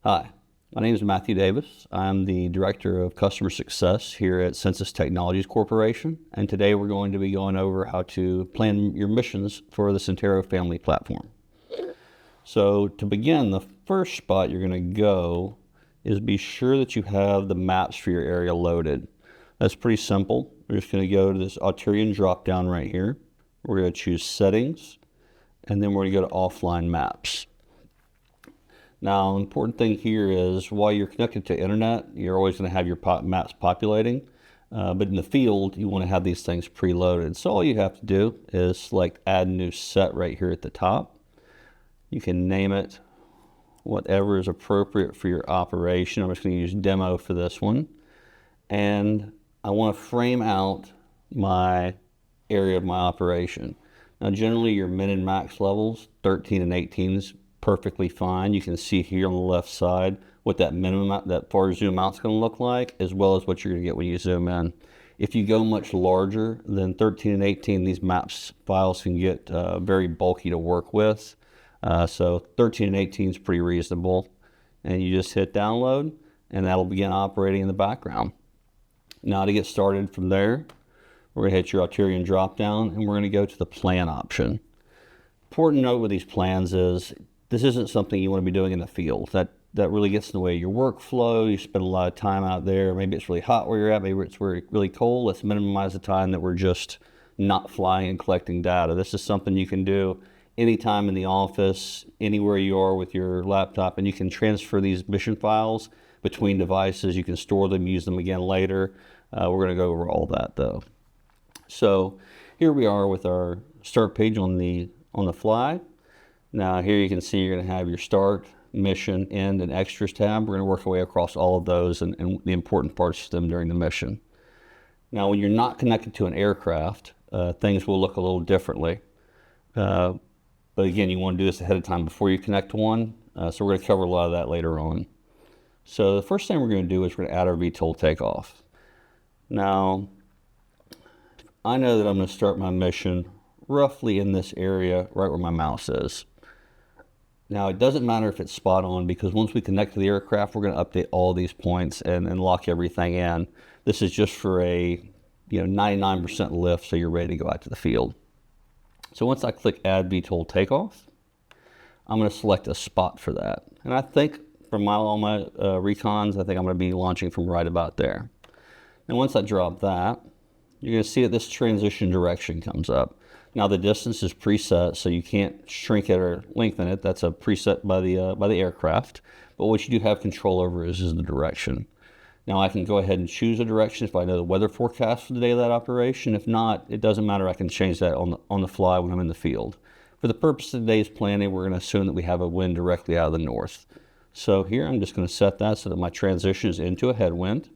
Hi, my name is Matthew Davis. I'm the Director of Customer Success here at Censys Technologies Corporation, and today we're going to be going over how to plan your missions for the Sentaero family platform. So to begin, the first spot you're going to go is be sure that you have the maps for your area loaded. That's pretty simple. We're just going to go to this Auterion drop-down right here. We're going to choose Settings, and then we're going to go to Offline Maps. Now, an important thing here is while you're connected to internet, you're always going to have your maps populating. But in the field, you want to have these things preloaded. So all you have to do is select Add New Set right here at the top. You can name it whatever is appropriate for your operation. I'm just going to use Demo for this one. And I want to frame out my area of my operation. Now, generally, your min and max levels, 13 and 18 is perfectly fine. You can see here on the left side what that minimum, that far zoom out is going to look like, as well as what you're going to get when you zoom in. If you go much larger than 13 and 18, these maps files can get very bulky to work with. So 13 and 18 is pretty reasonable. And you just hit download, and that'll begin operating in the background. Now to get started from there, we're going to hit your Auterion drop-down, and we're going to go to the plan option. Important note with these plans is this isn't something you want to be doing in the field. That really gets in the way of your workflow. You spend a lot of time out there. Maybe it's really hot where you're at. Maybe it's really cold. Let's minimize the time that we're just not flying and collecting data. This is something you can do anytime in the office, anywhere you are with your laptop, and you can transfer these mission files between devices. You can store them, use them again later. We're going to go over all that though. So here we are with our start page on the fly. Now here you can see you're going to have your start, mission, end, and extras tab. We're going to work our way across all of those and the important parts of them during the mission. Now when you're not connected to an aircraft, things will look a little differently. But again, you want to do this ahead of time before you connect to one. So we're going to cover a lot of that later on. So the first thing we're going to do is we're going to add our VTOL takeoff. Now, I know that I'm going to start my mission roughly in this area right where my mouse is. Now, it doesn't matter if it's spot on because once we connect to the aircraft, we're going to update all these points and lock everything in. This is just for a 99% lift so you're ready to go out to the field. So once I click Add VTOL Takeoff, I'm going to select a spot for that. And I think from all my recons, I think I'm going to be launching from right about there. And once I drop that, you're going to see that this transition direction comes up. Now the distance is preset, so you can't shrink it or lengthen it. That's a preset by the aircraft. But what you do have control over is the direction. Now I can go ahead and choose a direction if I know the weather forecast for the day of that operation. If not, it doesn't matter. I can change that on the fly when I'm in the field. For the purpose of today's planning, we're going to assume that we have a wind directly out of the north. So here I'm just going to set that so that my transition is into a headwind.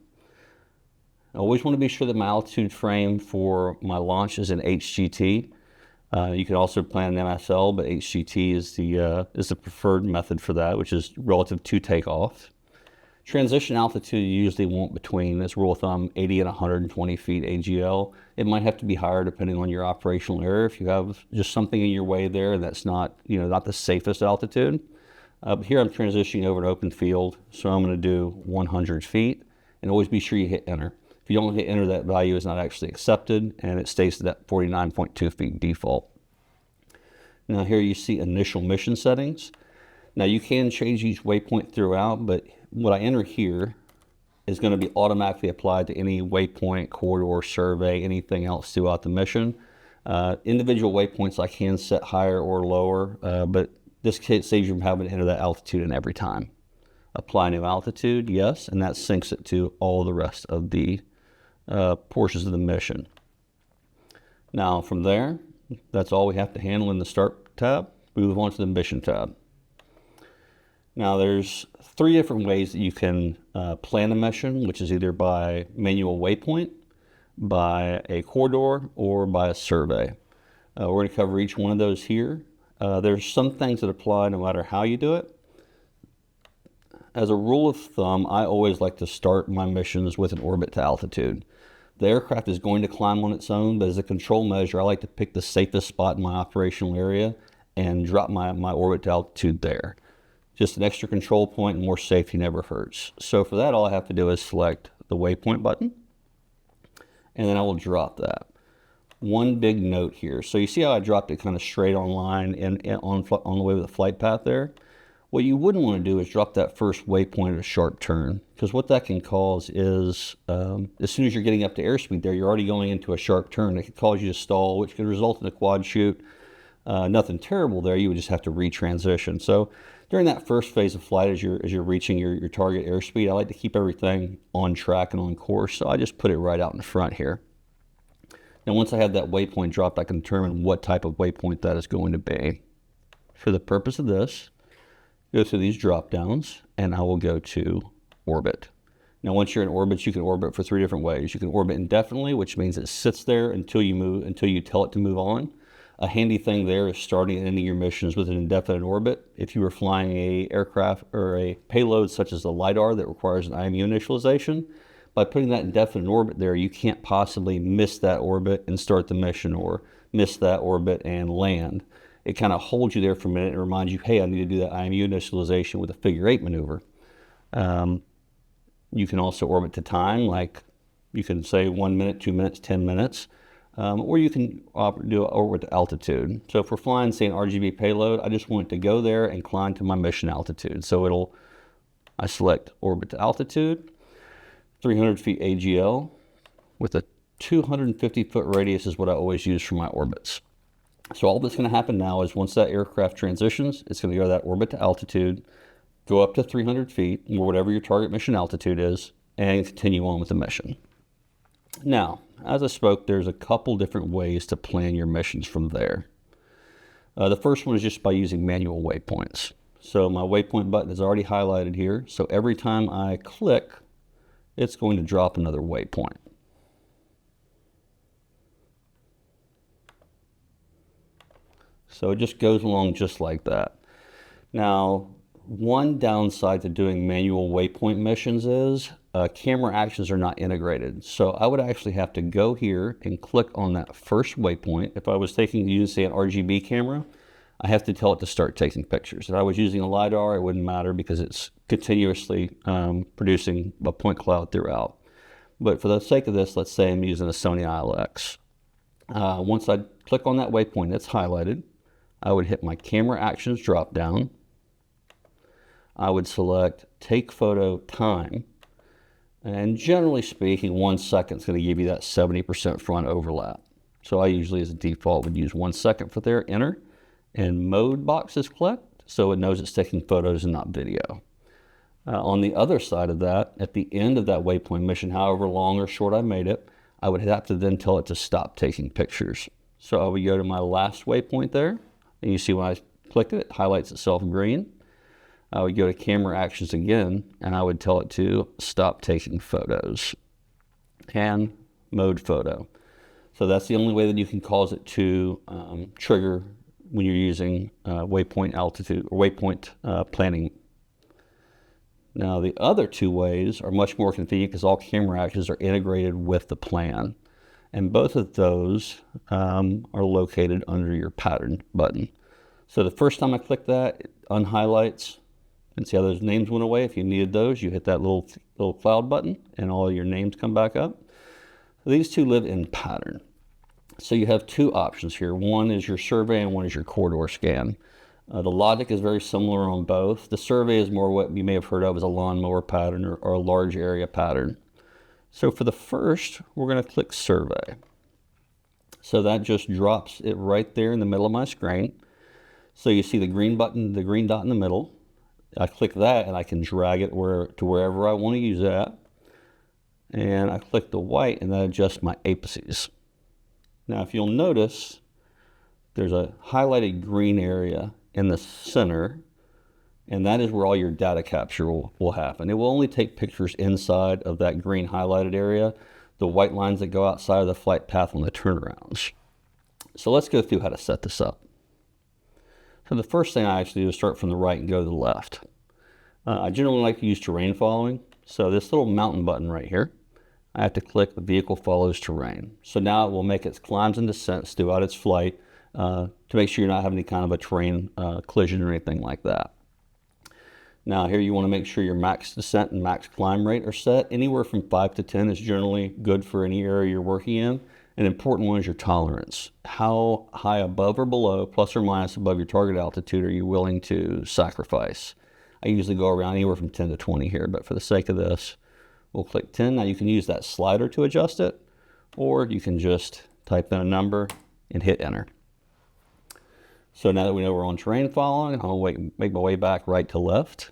I always want to be sure that my altitude frame for my launch is in HGT. You can also plan an MSL, but HGT is the preferred method for that, which is relative to takeoff. Transition altitude you usually want between, as rule of thumb, 80 and 120 feet AGL. It might have to be higher depending on your operational area. If you have just something in your way there that's not, not the safest altitude. But here I'm transitioning over an open field, so I'm going to do 100 feet, and always be sure you hit enter. If you don't hit enter, that value is not actually accepted, and it stays at that 49.2 feet default. Now here you see initial mission settings. Now you can change each waypoint throughout, but what I enter here is going to be automatically applied to any waypoint, corridor, survey, anything else throughout the mission. Individual waypoints I can set higher or lower, but this saves you from having to enter that altitude in every time. Apply new altitude, yes, and that syncs it to all the rest of the portions of the mission. Now from there, that's all we have to handle in the Start tab. We move on to the Mission tab. Now there's 3 different ways that you can plan a mission, which is either by manual waypoint, by a corridor, or by a survey. We're going to cover each one of those here. There's some things that apply no matter how you do it. As a rule of thumb, I always like to start my missions with an orbit to altitude. The aircraft is going to climb on its own, but as a control measure, I like to pick the safest spot in my operational area and drop my orbit to altitude there. Just an extra control point, and more safety never hurts. So for that, all I have to do is select the waypoint button, and then I will drop that. One big note here. So you see how I dropped it kind of straight on line and on the way with the flight path there? What you wouldn't want to do is drop that first waypoint at a sharp turn, because what that can cause is, as soon as you're getting up to airspeed there, you're already going into a sharp turn. It could cause you to stall, which could result in a quad shoot. Nothing terrible there. You would just have to retransition. So during that first phase of flight, as you're reaching your target airspeed, I like to keep everything on track and on course. So I just put it right out in front here. Now, once I have that waypoint dropped, I can determine what type of waypoint that is going to be. For the purpose of this, go through these drop downs, and I will go to orbit. Now, once you're in orbit, you can orbit for 3 different ways. You can orbit indefinitely, which means it sits there until you tell it to move on. A handy thing there is starting and ending your missions with an indefinite orbit. If you were flying a aircraft or a payload such as the LiDAR that requires an IMU initialization, by putting that indefinite orbit there, you can't possibly miss that orbit and start the mission, or miss that orbit and land. It kind of holds you there for a minute and reminds you, hey, I need to do that IMU initialization with a figure 8 maneuver. You can also orbit to time, like you can say 1 minute, 2 minutes, 10 minutes. Or you can do orbit to altitude. So if we're flying, say, an RGB payload, I just want it to go there and climb to my mission altitude. So I select orbit to altitude, 300 feet AGL, with a 250-foot radius is what I always use for my orbits. So all that's going to happen now is once that aircraft transitions, it's going to go to that orbit to altitude, go up to 300 feet, or whatever your target mission altitude is, and continue on with the mission. Now, as I spoke, there's a couple different ways to plan your missions from there. The first one is just by using manual waypoints. So my waypoint button is already highlighted here. So every time I click, it's going to drop another waypoint. So it just goes along just like that. Now, one downside to doing manual waypoint missions is camera actions are not integrated. So I would actually have to go here and click on that first waypoint. If I was using, say, an RGB camera, I have to tell it to start taking pictures. If I was using a LiDAR, it wouldn't matter because it's continuously producing a point cloud throughout. But for the sake of this, let's say I'm using a Sony ILX. Once I click on that waypoint that's highlighted, I would hit my camera actions drop down. I would select take photo time. And generally speaking, 1 second is going to give you that 70% front overlap. So I usually, as a default, would use 1 second for there, enter, and mode box is clicked, so it knows it's taking photos and not video. On the other side of that, at the end of that waypoint mission, however long or short I made it, I would have to then tell it to stop taking pictures. So I would go to my last waypoint there, and you see when I click it, it highlights itself green. I would go to camera actions again, and I would tell it to stop taking photos and mode photo. So that's the only way that you can cause it to trigger when you're using waypoint altitude or waypoint planning. Now the other 2 ways are much more convenient because all camera actions are integrated with the plan. And both of those are located under your pattern button. So the first time I click that, it unhighlights. And see how those names went away? If you needed those, you hit that little cloud button and all your names come back up. These 2 live in pattern. So you have 2 options here. One is your survey and one is your corridor scan. The logic is very similar on both. The survey is more what you may have heard of as a lawnmower pattern or a large area pattern. So for the first, we're going to click survey. So that just drops it right there in the middle of my screen. So you see the green button, the green dot in the middle. I click that and I can drag it to wherever I want to use that. And I click the white and that adjusts my apices. Now if you'll notice, there's a highlighted green area in the center, and that is where all your data capture will happen. It will only take pictures inside of that green highlighted area, the white lines that go outside of the flight path on the turnarounds. So let's go through how to set this up. So the first thing I actually do is start from the right and go to the left. I generally like to use terrain following. So this little mountain button right here, I have to click the vehicle follows terrain. So now it will make its climbs and descents throughout its flight to make sure you're not having any kind of a terrain collision or anything like that. Now here you want to make sure your max descent and max climb rate are set. Anywhere from 5 to 10 is generally good for any area you're working in. An important one is your tolerance. How high above or below, plus or minus above your target altitude, are you willing to sacrifice? I usually go around anywhere from 10 to 20 here, but for the sake of this, we'll click 10. Now you can use that slider to adjust it, or you can just type in a number and hit enter. So now that we know we're on terrain following, I'm going to make my way back right to left.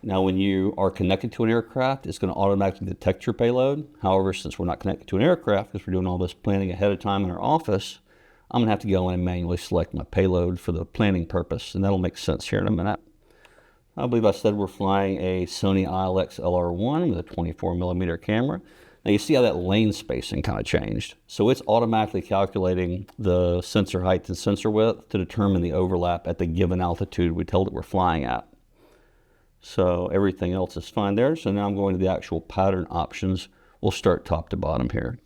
Now when you are connected to an aircraft, it's going to automatically detect your payload. However, since we're not connected to an aircraft, because we're doing all this planning ahead of time in our office, I'm going to have to go in and manually select my payload for the planning purpose, and that'll make sense here in a minute. I believe I said we're flying a Sony ILX LR1 with a 24mm camera. Now you see how that lane spacing kind of changed. So it's automatically calculating the sensor height and sensor width to determine the overlap at the given altitude we told it we're flying at. So everything else is fine there. So now I'm going to the actual pattern options. We'll start top to bottom here.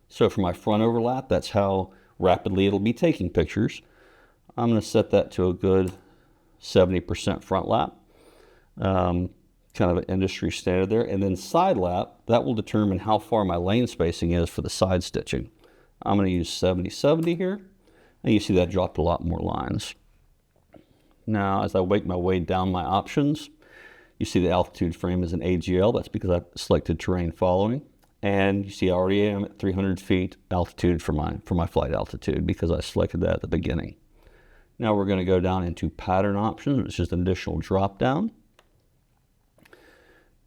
So for my front overlap, that's how rapidly it'll be taking pictures. I'm going to set that to a good 70% front lap. Kind of an industry standard there. And then side lap, that will determine how far my lane spacing is for the side stitching. I'm going to use 70-70 here. And you see that dropped a lot more lines. Now, as I make my way down my options, you see the altitude frame is an AGL. That's because I've selected terrain following. And you see I already am at 300 feet altitude for my flight altitude because I selected that at the beginning. Now we're going to go down into pattern options, which is an additional drop down.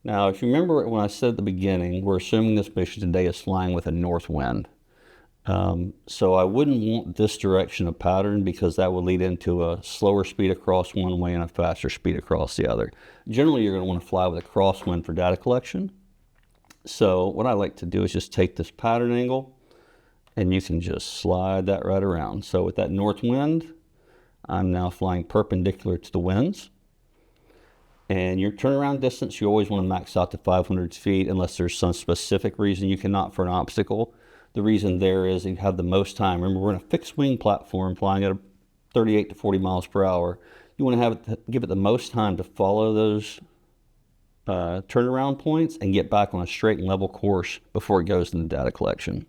Now, if you remember when I said at the beginning, we're assuming this mission today is flying with a north wind. So I wouldn't want this direction of pattern because that would lead into a slower speed across one way and a faster speed across the other. Generally, you're going to want to fly with a crosswind for data collection. So what I like to do is just take this pattern angle and you can just slide that right around. So with that north wind, I'm now flying perpendicular to the winds. And your turnaround distance, you always want to max out to 500 feet unless there's some specific reason you cannot for an obstacle. The reason there is you have the most time. Remember, we're in a fixed wing platform flying at 38 to 40 miles per hour. You want to have give it the most time to follow those turnaround points and get back on a straight and level course before it goes into data collection.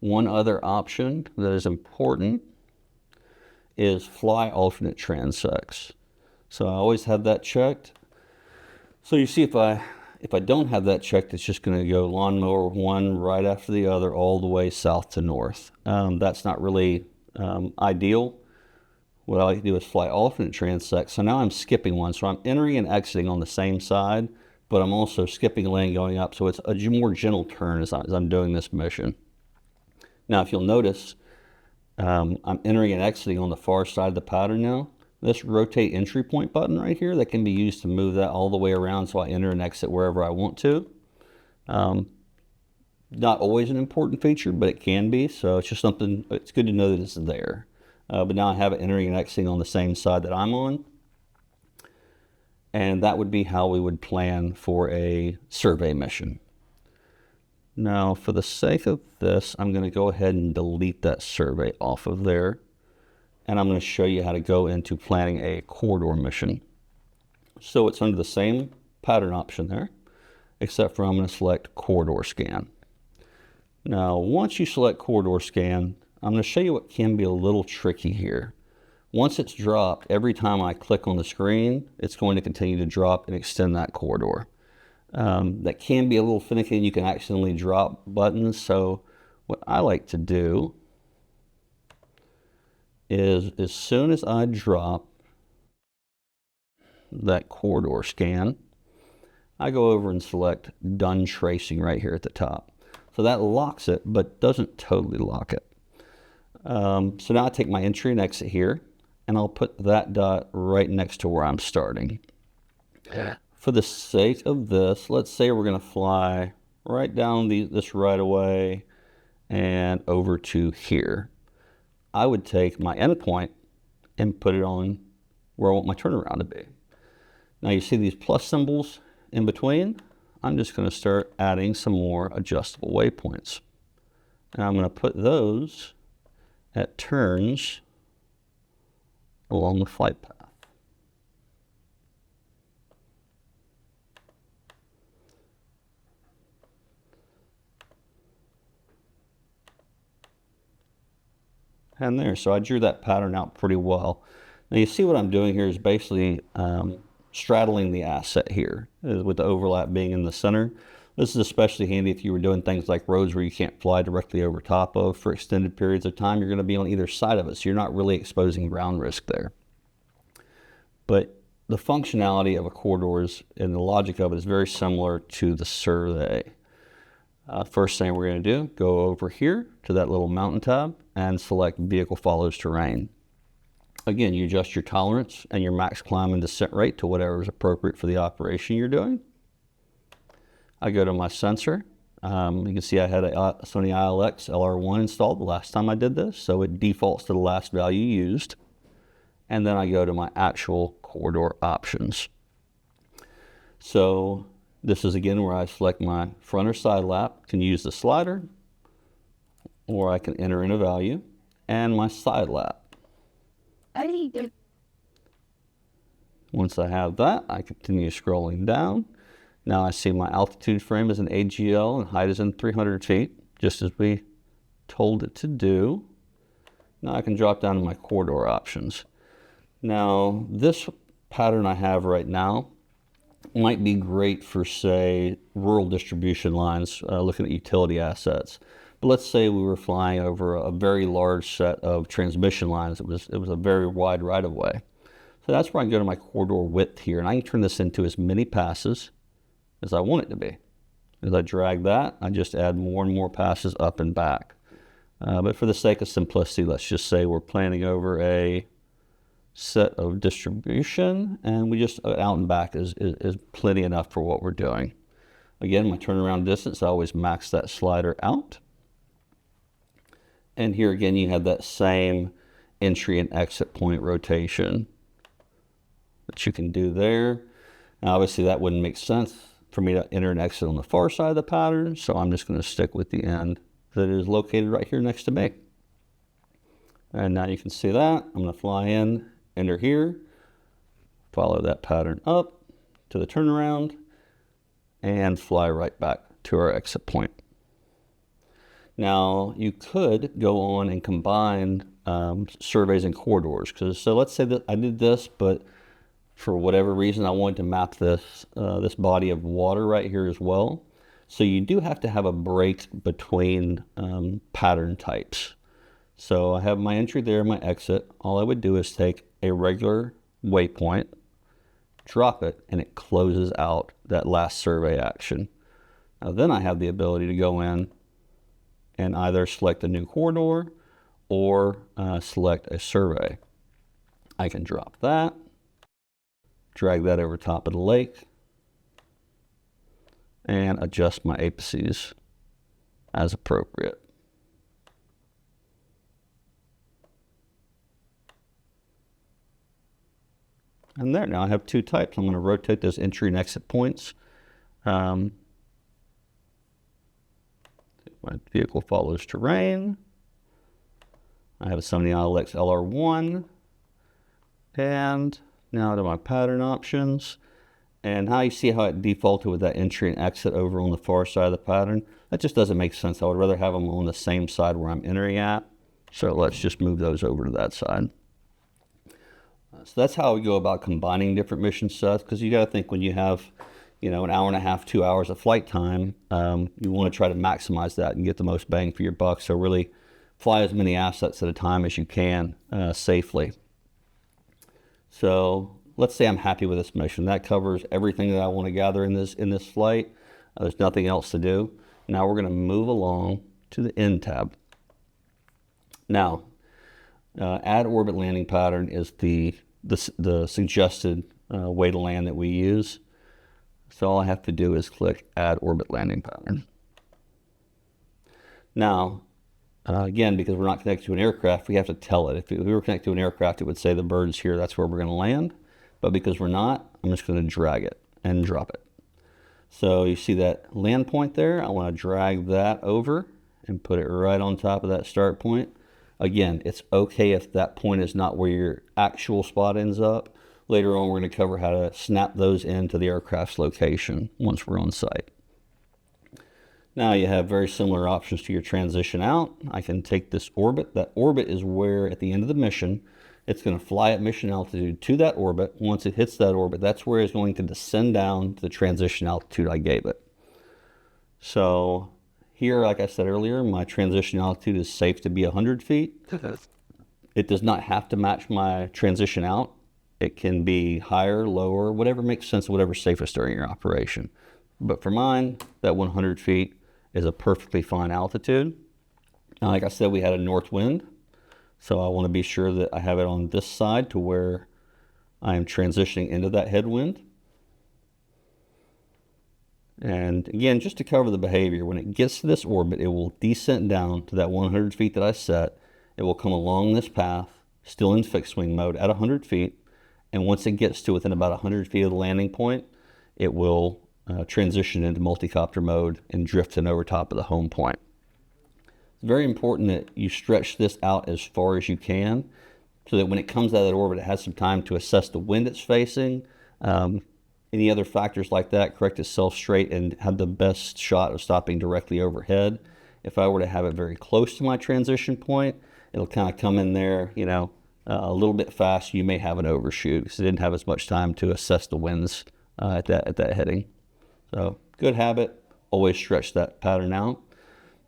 One other option that is important is fly alternate transects. So I always have that checked. So you see if I don't have that checked, it's just going to go lawnmower one right after the other all the way south to north. That's not really ideal. What I like to do is fly alternate transects. So now I'm skipping one. So I'm entering and exiting on the same side, but I'm also skipping a lane going up. So it's a more gentle turn as I'm doing this mission. Now, if you'll notice, I'm entering and exiting on the far side of the pattern now. This rotate entry point button right here, that can be used to move that all the way around so I enter and exit wherever I want to. Not always an important feature, but it can be. So it's just something, it's good to know that it's there. But now I have it entering and exiting on the same side that I'm on. And that would be how we would plan for a survey mission. Now, for the sake of this, I'm going to go ahead and delete that survey off of there. And I'm going to show you how to go into planning a corridor mission. So it's under the same pattern option there, except for I'm going to select corridor scan. Now, once you select corridor scan, I'm going to show you what can be a little tricky here. Once it's dropped, every time I click on the screen, it's going to continue to drop and extend that corridor. That can be a little finicky and you can accidentally drop buttons. So what I like to do is as soon as I drop that corridor scan, I go over and select Done Tracing right here at the top. So that locks it, but doesn't totally lock it. So now I take my entry and exit here, and I'll put that dot right next to where I'm starting. For the sake of this, let's say we're going to fly right down this right of way and over to here. I would take my endpoint and put it on where I want my turnaround to be. Now you see these plus symbols in between. I'm just going to start adding some more adjustable waypoints. And I'm going to put those at turns along the flight path. And there, so I drew that pattern out pretty well. Now you see what I'm doing here is basically straddling the asset here, with the overlap being in the center. This is especially handy if you were doing things like roads where you can't fly directly over top of for extended periods of time. You're going to be on either side of it, so you're not really exposing ground risk there. But the functionality of a corridor and the logic of it is very similar to the survey. First thing we're going to do, go over here to that little mountain tab and select Vehicle Follows Terrain. Again, you adjust your tolerance and your max climb and descent rate to whatever is appropriate for the operation you're doing. I go to my sensor. You can see I had a Sony ILX LR1 installed the last time I did this, so it defaults to the last value used. And then I go to my actual corridor options. So this is again where I select my front or side lap, can use the slider, or I can enter in a value, and my side lap. Once I have that, I continue scrolling down. Now I see my altitude frame is an AGL and height is in 300 feet, just as we told it to do. Now I can drop down to my corridor options. Now this pattern I have right now might be great for, say, rural distribution lines, looking at utility assets. But let's say we were flying over a very large set of transmission lines. It was a very wide right-of-way. So that's where I go to my corridor width here, and I can turn this into as many passes as I want it to be. As I drag that, I just add more and more passes up and back. But for the sake of simplicity, let's just say we're planning over a set of distribution, and we just out and back is plenty enough for what we're doing. Again, my turnaround distance, I always max that slider out. And here again, you have that same entry and exit point rotation that you can do there. Now, obviously, that wouldn't make sense for me to enter and exit on the far side of the pattern, so I'm just going to stick with the end that is located right here next to me. And now you can see that. I'm going to fly in, enter here, follow that pattern up to the turnaround, and fly right back to our exit point. Now, you could go on and combine surveys and corridors. So let's say that I did this, but for whatever reason, I wanted to map this, this body of water right here as well. So you do have to have a break between pattern types. So I have my entry there, my exit. All I would do is take a regular waypoint, drop it, and it closes out that last survey action. Now then I have the ability to go in and either select a new corridor or select a survey. I can drop that, drag that over top of the lake, and adjust my apices as appropriate. And there, now I have two types. I'm going to rotate those entry and exit points. My vehicle follows terrain. I have a Sony ILX LR1. And now to my pattern options. And how you see how it defaulted with that entry and exit over on the far side of the pattern. That just doesn't make sense. I would rather have them on the same side where I'm entering at. So let's just move those over to that side. So that's how we go about combining different mission sets, because you got to think when you have, you know, an hour and a half, 2 hours of flight time, you want to try to maximize that and get the most bang for your buck. So really fly as many assets at a time as you can safely. So let's say I'm happy with this mission. That covers everything that I want to gather in this flight. There's nothing else to do. Now we're going to move along to the end tab. Now, add orbit landing pattern is the suggested way to land that we use. So all I have to do is click add orbit landing pattern. Now, again, because we're not connected to an aircraft, we have to tell it. If we were connected to an aircraft, it would say the bird's here, that's where we're going to land. But because we're not, I'm just going to drag it and drop it. So you see that land point there? I want to drag that over and put it right on top of that start point. Again, it's okay if that point is not where your actual spot ends up. Later on, we're going to cover how to snap those into the aircraft's location once we're on site. Now you have very similar options to your transition out. I can take this orbit. That orbit is where at the end of the mission, it's going to fly at mission altitude to that orbit. Once it hits that orbit, that's where it's going to descend down to the transition altitude I gave it. So here, like I said earlier, my transition altitude is safe to be 100 feet. It does not have to match my transition out. It can be higher, lower, whatever makes sense, whatever's safest during your operation. But for mine, that 100 feet is a perfectly fine altitude. Now, like I said, we had a north wind, so I want to be sure that I have it on this side to where I am transitioning into that headwind. And again, just to cover the behavior, when it gets to this orbit, it will descend down to that 100 feet that I set. It will come along this path, still in fixed wing mode at 100 feet. And once it gets to within about 100 feet of the landing point, it will transition into multi-copter mode and drift in over top of the home point. It's very important that you stretch this out as far as you can so that when it comes out of that orbit, it has some time to assess the wind it's facing, any other factors like that, correct itself straight, and have the best shot of stopping directly overhead. If I were to have it very close to my transition point, it'll kind of come in there, you know, a little bit fast. You may have an overshoot because it didn't have as much time to assess the winds at that heading. So good habit, always stretch that pattern out.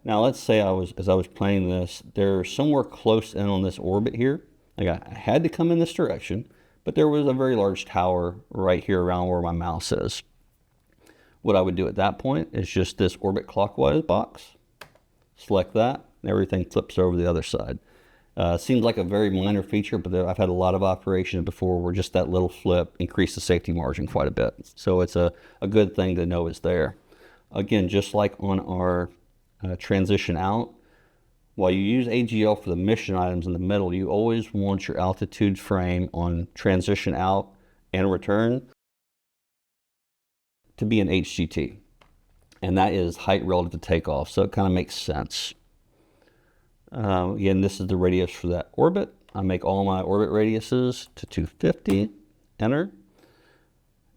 Now let's say as I was playing this, they're somewhere close in on this orbit here. Like I had to come in this direction, but there was a very large tower right here around where my mouse is. What I would do at that point is just this orbit clockwise box, select that, and everything flips over the other side. Seems like a very minor feature, but I've had a lot of operations before where just that little flip increased the safety margin quite a bit. So it's a good thing to know is there. Again, just like on our transition out, while you use AGL for the mission items in the middle, you always want your altitude frame on transition out and return to be an HGT. And that is height relative to takeoff, so it kind of makes sense. Again, this is the radius for that orbit. I make all my orbit radiuses to 250, enter.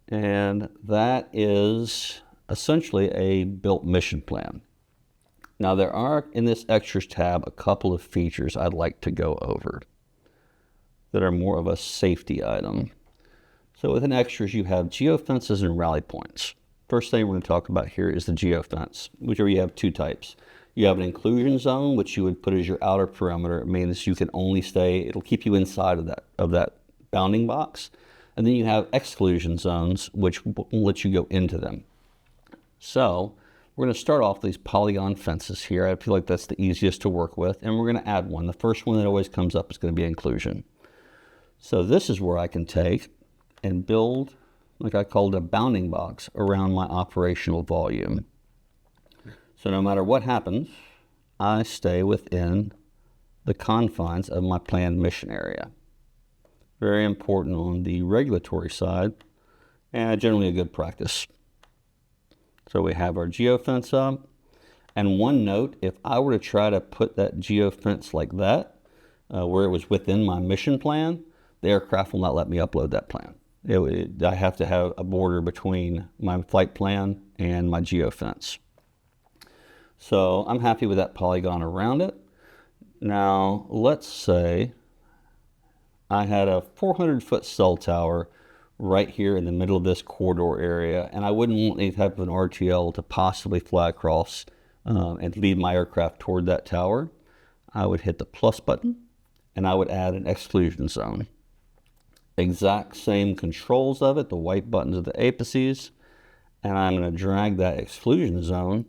And that is essentially a built mission plan. Now there are, in this extras tab, a couple of features I'd like to go over that are more of a safety item. So within extras, you have geofences and rally points. First thing we're going to talk about here is the geofence, which you have two types. You have an inclusion zone, which you would put as your outer perimeter. It means you can only stay, it'll keep you inside of that bounding box. And then you have exclusion zones, which will let you go into them. So we're going to start off these polygon fences here. I feel like that's the easiest to work with. And we're going to add one. The first one that always comes up is going to be inclusion. So this is where I can take and build, like I called a bounding box around my operational volume. So no matter what happens, I stay within the confines of my planned mission area. Very important on the regulatory side, and generally a good practice. So we have our geofence up. And one note, if I were to try to put that geofence like that, where it was within my mission plan, the aircraft will not let me upload that plan. I have to have a border between my flight plan and my geofence. So I'm happy with that polygon around it. Now, let's say I had a 400-foot cell tower right here in the middle of this corridor area, and I wouldn't want any type of an RTL to possibly fly across and lead my aircraft toward that tower. I would hit the plus button, and I would add an exclusion zone. Exact same controls of it, the white buttons of the apices, and I'm going to drag that exclusion zone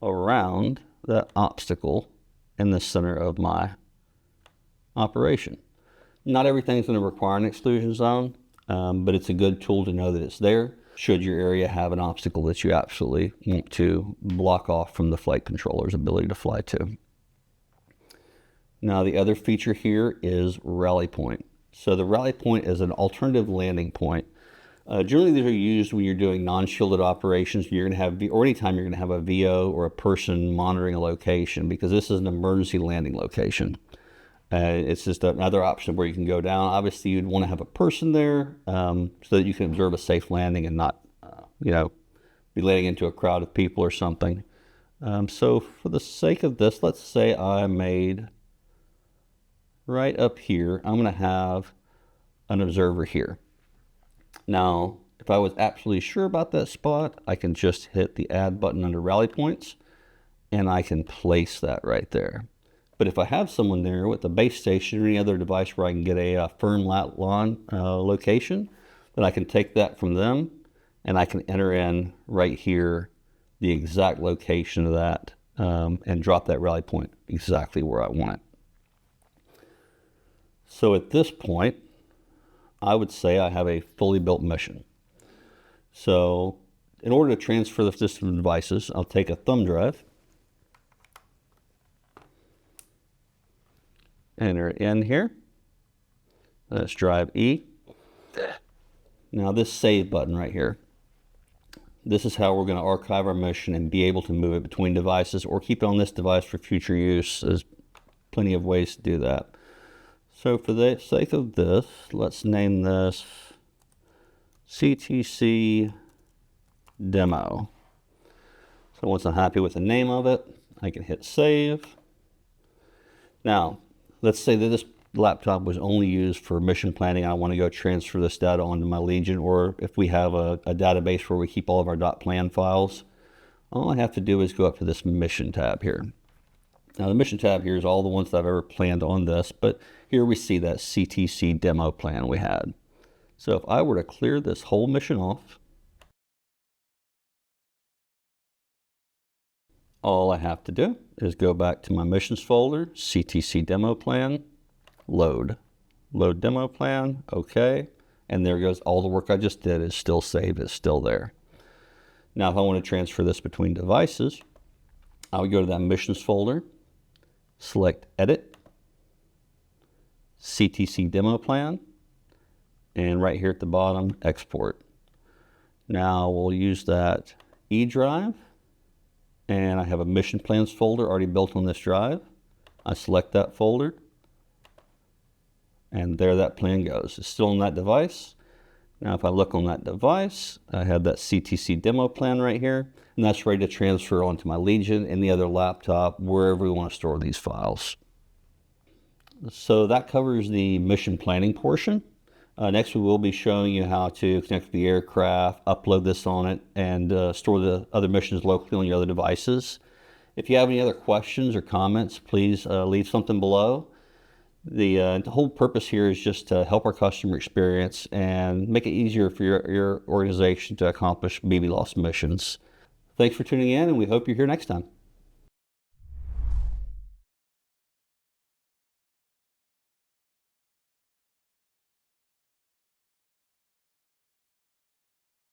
around that obstacle in the center of my operation. Not everything's going to require an exclusion zone, but it's a good tool to know that it's there should your area have an obstacle that you absolutely want to block off from the flight controller's ability to fly to. Now the other feature here is rally point. So the rally point is an alternative landing point. Generally, these are used when you're doing non-shielded operations. You're going to have, or anytime you're going to have a VO or a person monitoring a location, because this is an emergency landing location. It's just another option where you can go down. Obviously, you'd want to have a person there so that you can observe a safe landing and not, be letting into a crowd of people or something. So for the sake of this, let's say I made right up here, I'm going to have an observer here. Now, if I was absolutely sure about that spot, I can just hit the add button under rally points and I can place that right there. But if I have someone there with a base station or any other device where I can get a firm lat long location, then I can take that from them and I can enter in right here the exact location of that and drop that rally point exactly where I want it. So at this point, I would say I have a fully built mission. So in order to transfer the system devices, I'll take a thumb drive, enter in here. Let's drive E. Now this save button right here, this is how we're going to archive our mission and be able to move it between devices or keep it on this device for future use. There's plenty of ways to do that. So for the sake of this, let's name this CTC Demo. So once I'm happy with the name of it, I can hit save. Now, let's say that this laptop was only used for mission planning. I want to go transfer this data onto my Legion, or if we have a database where we keep all of our .plan files, all I have to do is go up to this mission tab here. Now the mission tab here is all the ones that I've ever planned on this, but here we see that CTC demo plan we had. So if I were to clear this whole mission off, all I have to do is go back to my missions folder, CTC demo plan, load demo plan, okay, and there goes. All the work I just did is still saved, it's still there. Now if I want to transfer this between devices, I would go to that missions folder, select edit, CTC demo plan, and right here at the bottom, export. Now we'll use that E drive, and I have a mission plans folder already built on this drive. I select that folder, and there that plan goes. It's still on that device. Now if I look on that device, I have that CTC demo plan right here, and that's ready to transfer onto my Legion and the other laptop, wherever we want to store these files. So that covers the mission planning portion. Next we will be showing you how to connect to the aircraft, upload this on it, and store the other missions locally on your other devices. If you have any other questions or comments, please leave something below. The whole purpose here is just to help our customer experience and make it easier for your organization to accomplish BB-LOS missions. Thanks for tuning in, and we hope you're here next time.